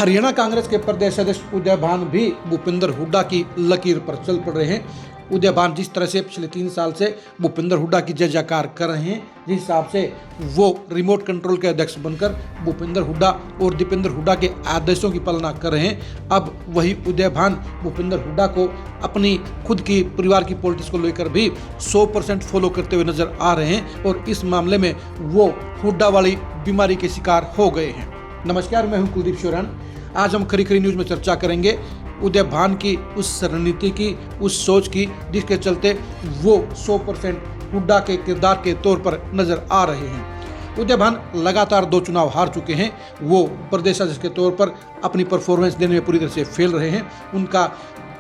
हरियाणा कांग्रेस के प्रदेश अध्यक्ष उदय भान भी भूपेंद्र हुड्डा की लकीर पर चल पड़ रहे हैं। उदय भान जिस तरह से पिछले 3 साल से भूपेंद्र हुड्डा की जय जयकार कर रहे हैं, जिस हिसाब से वो रिमोट कंट्रोल के अध्यक्ष बनकर भूपेंद्र हुड्डा और दीपेंद्र हुड्डा के आदेशों की पालना कर रहे हैं, अब वही उदय भान भूपेंद्र हुड्डा को अपनी खुद की परिवार की पॉलिटिक्स को लेकर भी 100% फॉलो करते हुए नजर आ रहे हैं और इस मामले में वो हुड्डा वाली बीमारी के शिकार हो गए हैं। नमस्कार, मैं हूं कुलदीप शोरान। आज हम खरी खरी न्यूज में चर्चा करेंगे उदय भान की उस रणनीति की, उस सोच की, जिसके चलते वो 100% हुड्डा के किरदार के तौर पर नजर आ रहे हैं। उदय भान लगातार 2 चुनाव हार चुके हैं। वो प्रदेश अध्यक्ष के तौर पर अपनी परफॉर्मेंस देने में पूरी तरह से फेल रहे हैं। उनका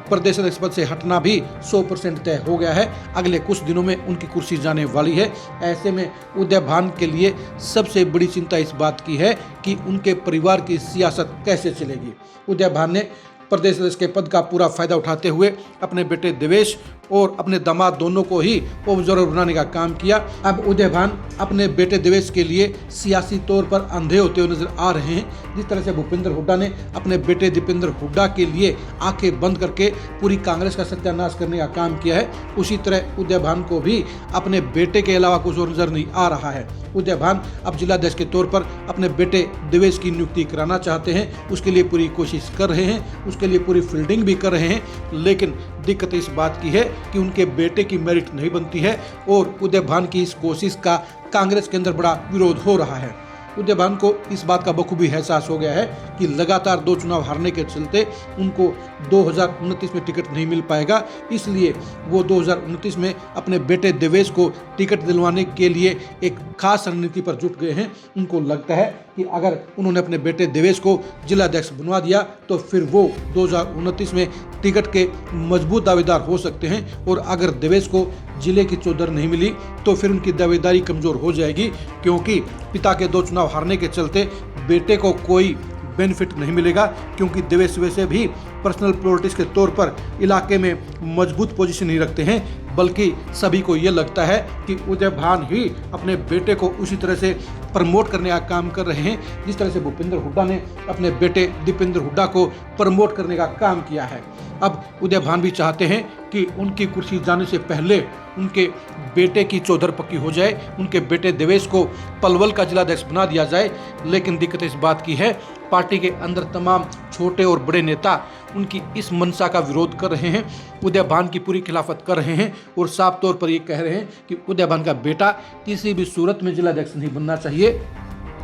प्रदेश अध्यक्ष पद से हटना भी 100% तय हो गया है। अगले कुछ दिनों में उनकी कुर्सी जाने वाली है। ऐसे में उदय भान के लिए सबसे बड़ी चिंता इस बात की है कि उनके परिवार की सियासत कैसे चलेगी। उदय भान ने प्रदेश अध्यक्ष के पद का पूरा फायदा उठाते हुए अपने बेटे देवेश और अपने दामाद दोनों को ही ऑब्जर्वर बनाने का काम किया। अब उदय भान अपने बेटे देवेश के लिए सियासी तौर पर अंधे होते हुए नजर आ रहे हैं। जिस तरह से भूपेंद्र हुड्डा ने अपने बेटे दीपेंद्र हुड्डा के लिए आंखें बंद करके पूरी कांग्रेस का सत्यानाश करने का काम किया है, उसी तरह उदय भान को भी अपने बेटे के अलावा कुछ और नजर नहीं आ रहा है। उदय भान अब जिलाध्यक्ष के तौर पर अपने बेटे देवेश की नियुक्ति कराना चाहते हैं, उसके लिए पूरी कोशिश कर रहे हैं, उसके लिए पूरी फील्डिंग भी कर रहे हैं, लेकिन दिक्कत इस बात की है कि उनके बेटे की मेरिट नहीं बनती है और उदय भान की इस कोशिश का कांग्रेस के अंदर बड़ा विरोध हो रहा है। उदय भान को इस बात का बखूबी एहसास हो गया है कि लगातार 2 चुनाव हारने के चलते उनको 2029 में टिकट नहीं मिल पाएगा, इसलिए वो 2029 में अपने बेटे देवेश को टिकट दिलवाने के लिए एक खास रणनीति पर जुट गए हैं। उनको लगता है कि अगर उन्होंने अपने बेटे देवेश को जिलाध्यक्ष बनवा दिया तो फिर वो 2029 में टिकट के मजबूत दावेदार हो सकते हैं और अगर देवेश को जिले की चौधर नहीं मिली तो फिर उनकी दावेदारी कमजोर हो जाएगी, क्योंकि पिता के 2 चुनाव हारने के चलते बेटे को कोई बेनिफिट नहीं मिलेगा, क्योंकि देवेश वैसे भी पर्सनल पॉलिटिक्स के तौर पर इलाके में मजबूत पोजीशन नहीं रखते हैं, बल्कि सभी को ये लगता है कि उदय भान ही अपने बेटे को उसी तरह से प्रमोट करने का काम कर रहे हैं जिस तरह से भूपेंद्र हुड्डा ने अपने बेटे दीपेंद्र हुड्डा को प्रमोट करने का काम किया है। अब उदय भान भी चाहते हैं कि उनकी कुर्सी जाने से पहले उनके बेटे की चौधर पक्की हो जाए, उनके बेटे देवेश को पलवल का जिलाध्यक्ष बना दिया जाए। लेकिन दिक्कत इस बात की है, पार्टी के अंदर तमाम छोटे और बड़े नेता उनकी इस मंशा का विरोध कर रहे हैं, उदय भान की पूरी खिलाफत कर रहे हैं और साफ तौर पर ये कह रहे हैं कि उदय भान का बेटा किसी भी सूरत में जिलाध्यक्ष नहीं बनना चाहिए।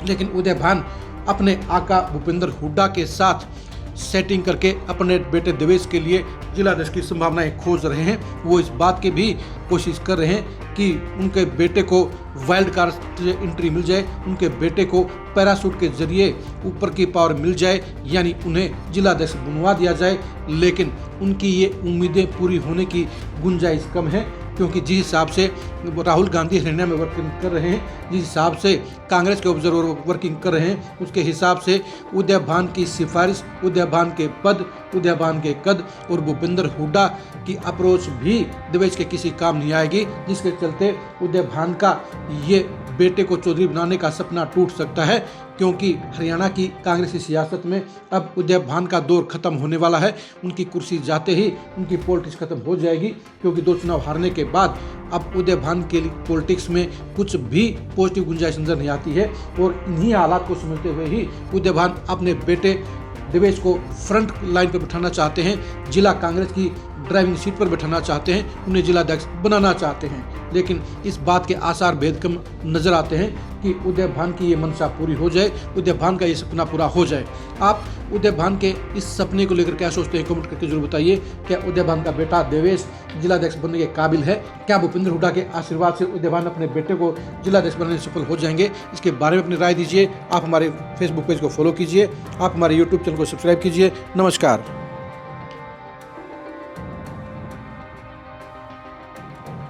लेकिन उदय भान अपने आका भूपेंद्र हुड्डा के साथ सेटिंग करके अपने बेटे देवेश के लिए जिलाध्यक्ष की संभावनाएं खोज रहे हैं। वो इस बात की भी कोशिश कर रहे हैं कि उनके बेटे को वाइल्ड कार्ड से एंट्री मिल जाए, उनके बेटे को पैराशूट के जरिए ऊपर की पावर मिल जाए, यानी उन्हें जिलाध्यक्ष बनवा दिया जाए। लेकिन उनकी ये उम्मीदें पूरी होने की गुंजाइश कम है, क्योंकि जिस हिसाब से राहुल गांधी हरियाणा में वर्किंग कर रहे हैं, जिस हिसाब से कांग्रेस के ऑब्जर्वर वर्किंग कर रहे हैं, उसके हिसाब से उदय भान की सिफारिश, उदय भान के पद, उदय भान के कद और भूपेंद्र हुड्डा की अप्रोच भी देवेश के किसी काम नहीं आएगी, जिसके चलते उदय भान का ये बेटे को चौधरी बनाने का सपना टूट सकता है। क्योंकि हरियाणा की कांग्रेस की सियासत में अब उदय भान का दौर खत्म होने वाला है। उनकी कुर्सी जाते ही उनकी पॉलिटिक्स खत्म हो जाएगी, क्योंकि 2 चुनाव हारने के बाद अब उदय भान के पॉलिटिक्स में कुछ भी पॉजिटिव गुंजाइश नजर नहीं आती है। और इन्हीं हालात को समझते हुए ही उदय भान अपने बेटे देवेश को फ्रंट लाइन पर बिठाना चाहते हैं, जिला कांग्रेस की ड्राइविंग सीट पर बैठाना चाहते हैं, उन्हें जिलाध्यक्ष बनाना चाहते हैं। लेकिन इस बात के आसार बेद कम नजर आते हैं कि उदय भान की ये मंशा पूरी हो जाए, उदय भान का ये सपना पूरा हो जाए। आप उदय भान के इस सपने को लेकर क्या सोचते हैं, कमेंट करके जरूर बताइए। क्या उदय भान का बेटा देवेश जिलाध्यक्ष बनने के काबिल है? क्या भूपेंद्र हुड्डा के आशीर्वाद से उदय भान अपने बेटे को जिलाध्यक्ष बनाने में सफल हो जाएंगे? इसके बारे में अपनी राय दीजिए। आप हमारे फेसबुक पेज को फॉलो कीजिए, आप हमारे यूट्यूब चैनल को सब्सक्राइब कीजिए। नमस्कार।